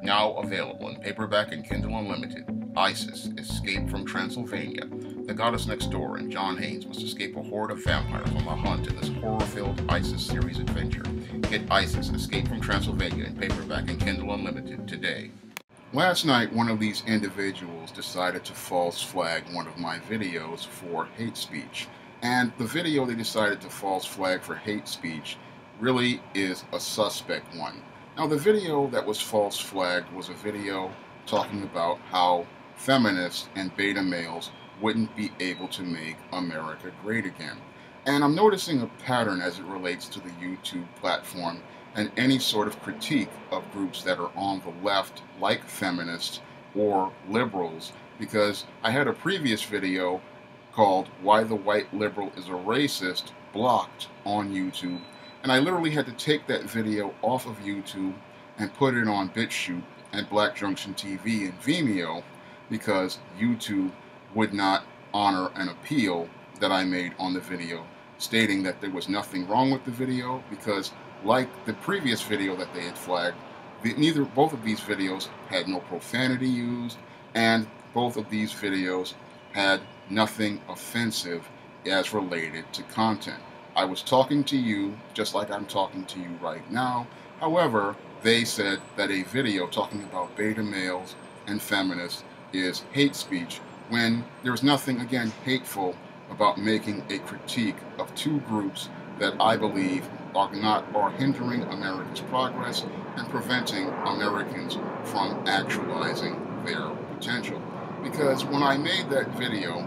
Now available in paperback and Kindle Unlimited, Isis, Escape from Transylvania. The goddess next door and John Haynes must escape a horde of vampires on the hunt in this horror-filled Isis series adventure. Get Isis, Escape from Transylvania in paperback and Kindle Unlimited today. Last night, one of these individuals decided to false flag one of my videos for hate speech. And the video they decided to false flag for hate speech really is a suspect one. Now, the video that was false flagged was a video talking about how feminists and beta males wouldn't be able to make America great again. And I'm noticing a pattern as it relates to the YouTube platform and any sort of critique of groups that are on the left, like feminists or liberals, because I had a previous video called Why the White Liberal is a Racist blocked on YouTube, and I literally had to take that video off of YouTube and put it on BitChute and Black Junction TV and Vimeo because YouTube would not honor an appeal that I made on the video, stating that there was nothing wrong with the video because, like the previous video that they had flagged, both of these videos had no profanity used, and both of these videos had nothing offensive as related to content. I was talking to you just like I'm talking to you right now. However, they said that a video talking about beta males and feminists is hate speech when there's nothing, again, hateful about making a critique of two groups that I believe are hindering America's progress and preventing Americans from actualizing their potential. Because when I made that video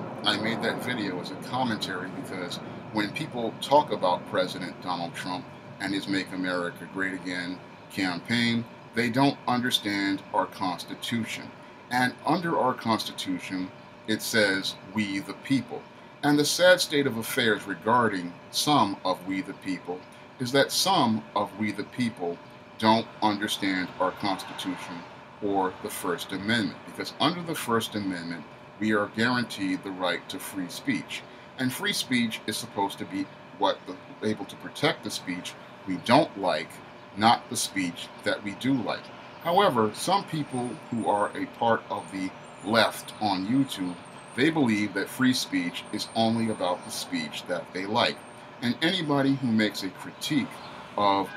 as a commentary because when people talk about President Donald Trump and his Make America Great Again campaign, they don't understand our Constitution. And under our Constitution, it says, "We the people." And the sad state of affairs regarding some of we the people is that some of we the people don't understand our Constitution or the First Amendment. Because under the First Amendment, we are guaranteed the right to free speech. And free speech is supposed to be able to protect the speech we don't like, not the speech that we do like. However, some people who are a part of the left on YouTube, they believe that free speech is only about the speech that they like. And anybody who makes a critique of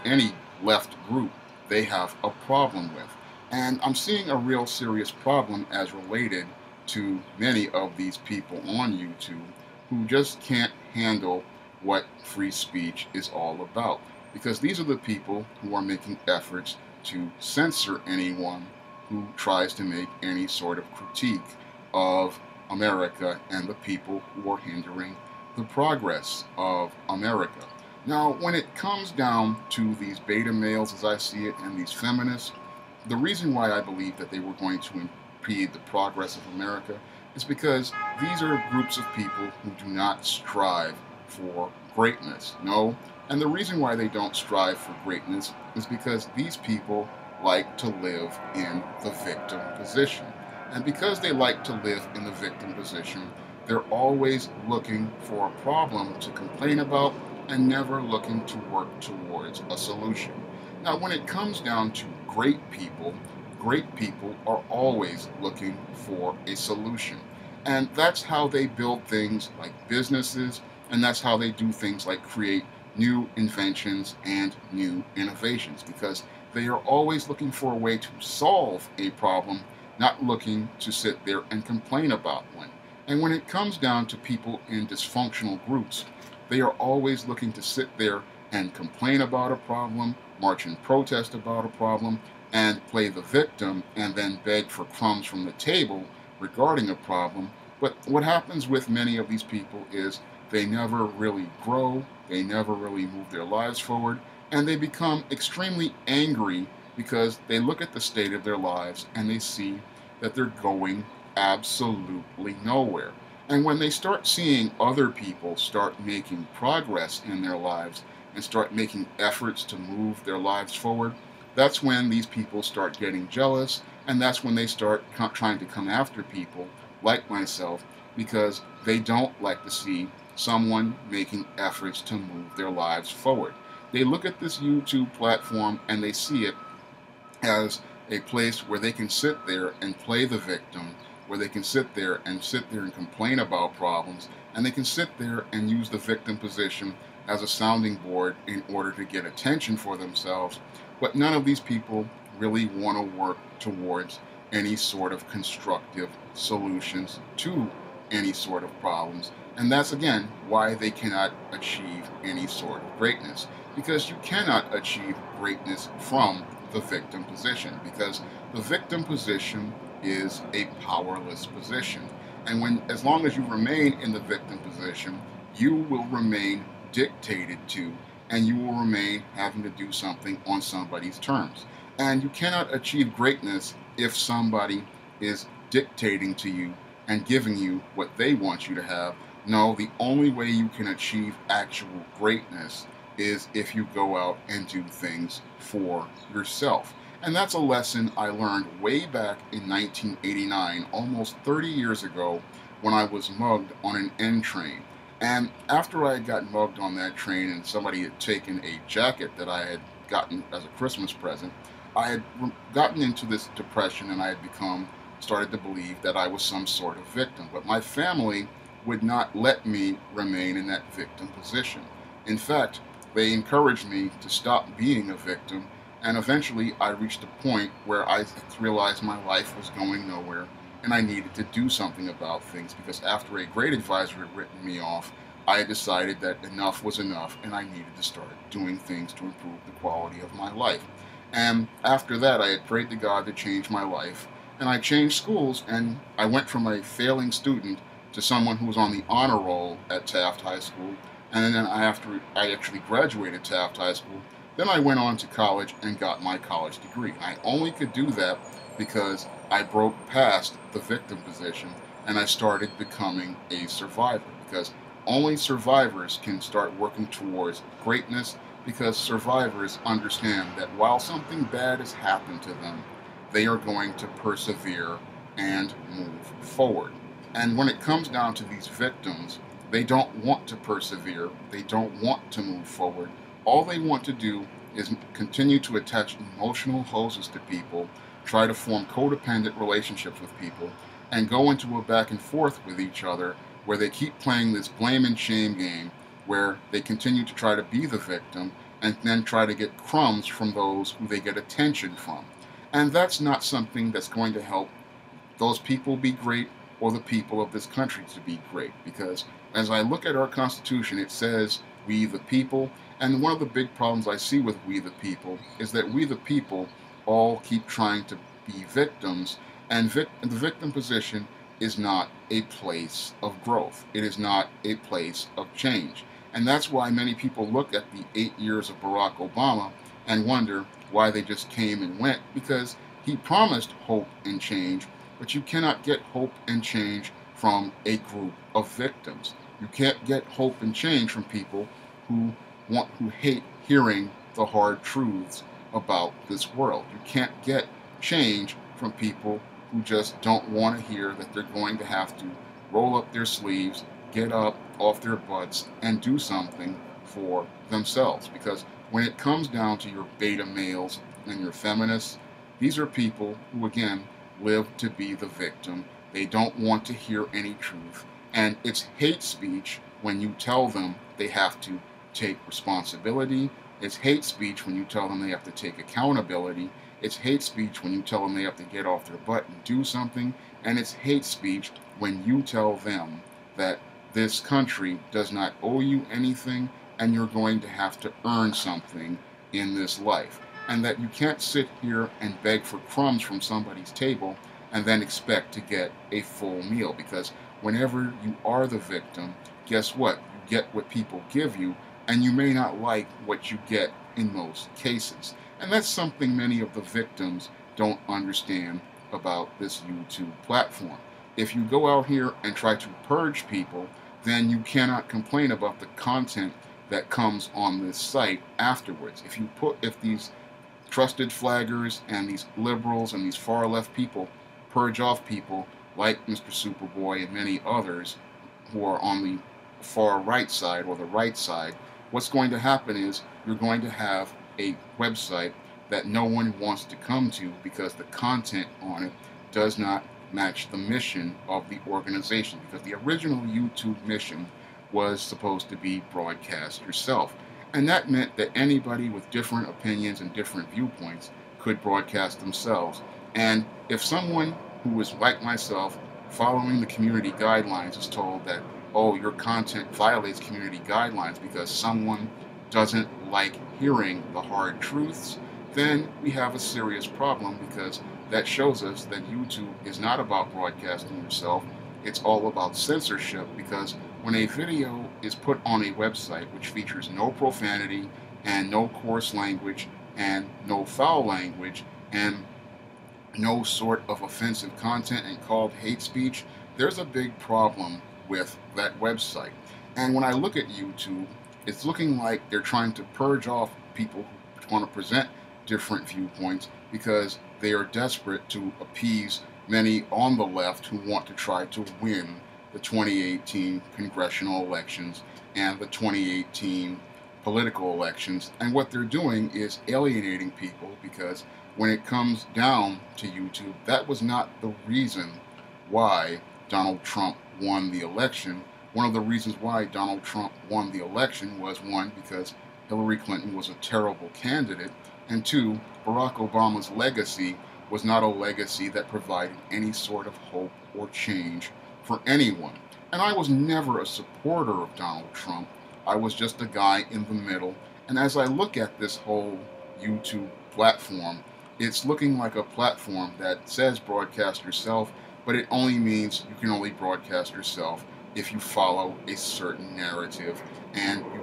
any left group, they have a problem with. And I'm seeing a real serious problem as related to many of these people on YouTube who just can't handle what free speech is all about. Because these are the people who are making efforts to censor anyone who tries to make any sort of critique of America and the people who are hindering the progress of America. Now, when it comes down to these beta males, as I see it, and these feminists, the reason why I believe that they were going to impede the progress of America is because these are groups of people who do not strive for greatness. No. And the reason why they don't strive for greatness is because these people like to live in the victim position. And because they like to live in the victim position, they're always looking for a problem to complain about and never looking to work towards a solution. Now, when it comes down to great people are always looking for a solution. And that's how they build things like businesses, and that's how they do things like create new inventions and new innovations, because they are always looking for a way to solve a problem, not looking to sit there and complain about one. And when it comes down to people in dysfunctional groups, they are always looking to sit there and complain about a problem, march and protest about a problem, and play the victim and then beg for crumbs from the table regarding a problem. But what happens with many of these people is they never really grow, they never really move their lives forward, and they become extremely angry because they look at the state of their lives and they see that they're going absolutely nowhere. And when they start seeing other people start making progress in their lives and start making efforts to move their lives forward, that's when these people start getting jealous, and that's when they start trying to come after people like myself, because they don't like to see someone making efforts to move their lives forward. They look at this YouTube platform and they see it as a place where they can sit there and play the victim, where they can sit there and complain about problems, and they can sit there and use the victim position as a sounding board in order to get attention for themselves. But none of these people really want to work towards any sort of constructive solutions to any sort of problems. And that's again why they cannot achieve any sort of greatness. Because you cannot achieve greatness from the victim position. Because the victim position is a powerless position. And as long as you remain in the victim position, you will remain dictated to, and you will remain having to do something on somebody's terms. And you cannot achieve greatness if somebody is dictating to you and giving you what they want you to have. No, the only way you can achieve actual greatness is if you go out and do things for yourself. And that's a lesson I learned way back in 1989, almost 30 years ago, when I was mugged on an N train. And after I got mugged on that train and somebody had taken a jacket that I had gotten as a Christmas present, I had gotten into this depression, and I had started to believe that I was some sort of victim. But my family would not let me remain in that victim position. In fact, they encouraged me to stop being a victim, and eventually I reached a point where I realized my life was going nowhere and I needed to do something about things, because after a grade advisor had written me off, I had decided that enough was enough and I needed to start doing things to improve the quality of my life. And after that, I had prayed to God to change my life, and I changed schools, and I went from a failing student to someone who was on the honor roll at Taft High School. And then after I actually graduated Taft High School, then I went on to college and got my college degree. I only could do that because I broke past the victim position and I started becoming a survivor, because only survivors can start working towards greatness, because survivors understand that while something bad has happened to them, they are going to persevere and move forward. And when it comes down to these victims, they don't want to persevere, they don't want to move forward. All they want to do is continue to attach emotional hoses to people, try to form codependent relationships with people, and go into a back and forth with each other where they keep playing this blame and shame game, where they continue to try to be the victim and then try to get crumbs from those who they get attention from. And that's not something that's going to help those people be great or the people of this country to be great, because as I look at our Constitution, it says we the people, and one of the big problems I see with we the people is that we the people all keep trying to be victims, and the victim position is not a place of growth. It is not a place of change. And that's why many people look at the 8 years of Barack Obama and wonder why they just came and went, because he promised hope and change, but you cannot get hope and change from a group of victims. You can't get hope and change from people who hate hearing the hard truths about this world. You can't get change from people who just don't want to hear that they're going to have to roll up their sleeves, get up off their butts, and do something for themselves. Because when it comes down to your beta males and your feminists, these are people who, again, live to be the victim. They don't want to hear any truth. And it's hate speech when you tell them they have to take responsibility. It's hate speech when you tell them they have to take accountability. It's hate speech when you tell them they have to get off their butt and do something. And it's hate speech when you tell them that this country does not owe you anything and you're going to have to earn something in this life. And that you can't sit here and beg for crumbs from somebody's table and then expect to get a full meal. Because whenever you are the victim, guess what? You get what people give you, and you may not like what you get in most cases. And that's something many of the victims don't understand about this YouTube platform. If you go out here and try to purge people, then you cannot complain about the content that comes on this site afterwards. If these trusted flaggers and these liberals and these far left people purge off people like Mr. Superboy and many others who are on the far right side or the right side, what's going to happen is you're going to have a website that no one wants to come to because the content on it does not match the mission of the organization. Because the original YouTube mission was supposed to be broadcast yourself. And that meant that anybody with different opinions and different viewpoints could broadcast themselves. And if someone who is like myself, following the community guidelines, is told that, oh, your content violates community guidelines because someone doesn't like hearing the hard truths, then we have a serious problem, because that shows us that YouTube is not about broadcasting yourself. It's all about censorship, because when a video is put on a website which features no profanity and no coarse language and no foul language and no sort of offensive content and called hate speech, there's a big problem with that website. And when I look at YouTube, it's looking like they're trying to purge off people who want to present different viewpoints, because they are desperate to appease many on the left who want to try to win the 2018 congressional elections and the 2018 political elections. And what they're doing is alienating people, because when it comes down to YouTube, that was not the reason why Donald Trump won the election. One of the reasons why Donald Trump won the election was, one, because Hillary Clinton was a terrible candidate, and two, Barack Obama's legacy was not a legacy that provided any sort of hope or change for anyone. And I was never a supporter of Donald Trump. I was just a guy in the middle. And as I look at this whole YouTube platform, it's looking like a platform that says broadcast yourself, but it only means you can only broadcast yourself if you follow a certain narrative and you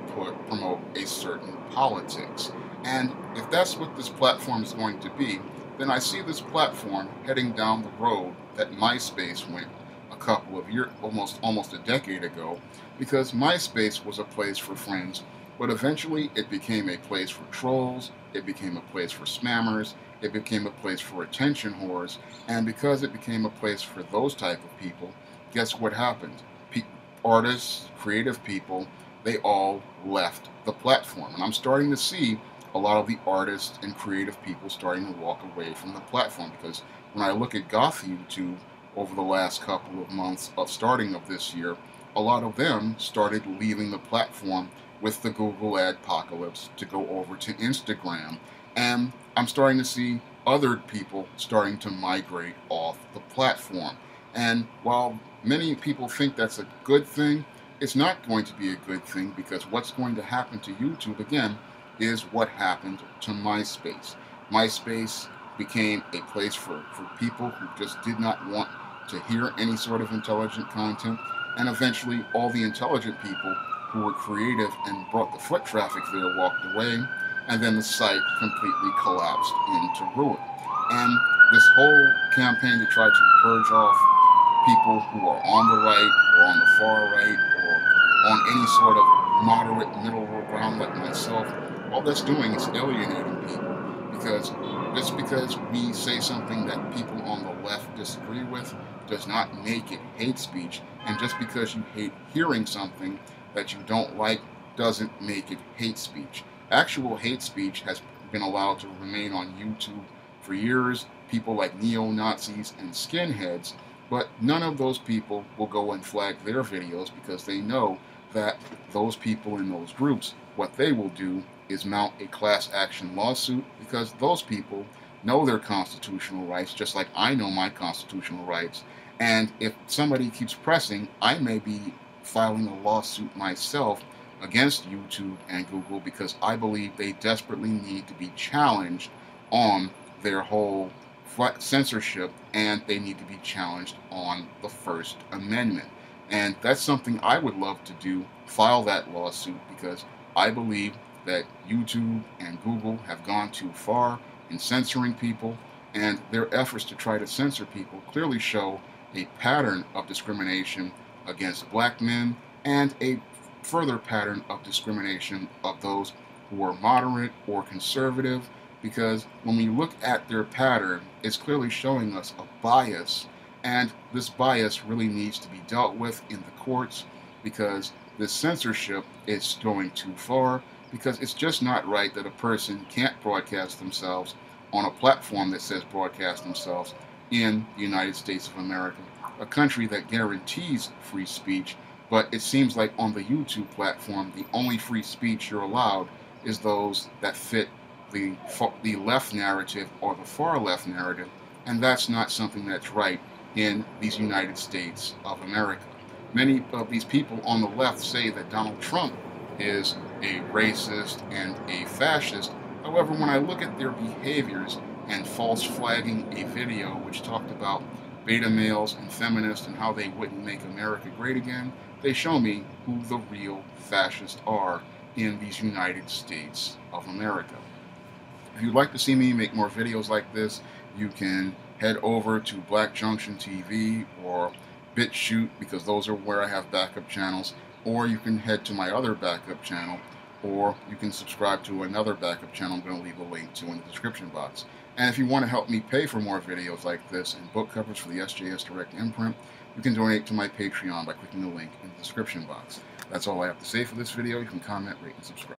promote a certain politics. And if that's what this platform is going to be, then I see this platform heading down the road that MySpace went a couple of years, almost a decade ago, because MySpace was a place for friends, but eventually it became a place for trolls, it became a place for spammers, it became a place for attention whores, and because it became a place for those type of people, guess what happened? Artists, creative people, they all left the platform. And I'm starting to see a lot of the artists and creative people starting to walk away from the platform, because when I look at goth YouTube over the last couple of months of starting of this year, a lot of them started leaving the platform with the Google adpocalypse to go over to Instagram. And I'm starting to see other people starting to migrate off the platform. And while many people think that's a good thing, it's not going to be a good thing, because what's going to happen to YouTube, again, is what happened to MySpace. MySpace became a place for people who just did not want to hear any sort of intelligent content, and eventually all the intelligent people who were creative and brought the foot traffic there walked away, and then the site completely collapsed into ruin. And this whole campaign to try to purge off people who are on the right or on the far right or on any sort of moderate middle ground like myself, all that's doing is alienating people, because just because we say something that people on the left disagree with does not make it hate speech, and just because you hate hearing something that you don't like doesn't make it hate speech. Actual hate speech has been allowed to remain on YouTube for years, people like neo-Nazis and skinheads, but none of those people will go and flag their videos, because they know that those people in those groups, what they will do is mount a class action lawsuit, because those people know their constitutional rights, just like I know my constitutional rights. And if somebody keeps pressing, I may be filing a lawsuit myself against YouTube and Google, because I believe they desperately need to be challenged on their whole censorship, and they need to be challenged on the First Amendment. And that's something I would love to do, file that lawsuit, because I believe that YouTube and Google have gone too far in censoring people, and their efforts to try to censor people clearly show a pattern of discrimination against black men, and a further pattern of discrimination of those who are moderate or conservative, because when we look at their pattern, it's clearly showing us a bias, and this bias really needs to be dealt with in the courts, because this censorship is going too far, because it's just not right that a person can't broadcast themselves on a platform that says broadcast themselves in the United States of America, a country that guarantees free speech. But it seems like on the YouTube platform, the only free speech you're allowed is those that fit the left narrative or the far left narrative, and that's not something that's right in these United States of America. Many of these people on the left say that Donald Trump is a racist and a fascist. However, when I look at their behaviors and false flagging a video which talked about beta males and feminists and how they wouldn't make America great again, they show me who the real fascists are in these United States of America. If you'd like to see me make more videos like this, you can head over to Black Junction TV or BitChute, because those are where I have backup channels, or you can head to my other backup channel, or you can subscribe to another backup channel I'm going to leave a link to in the description box. And if you want to help me pay for more videos like this and book covers for the SJS Direct imprint, you can donate to my Patreon by clicking the link in the description box. That's all I have to say for this video. You can comment, rate, and subscribe.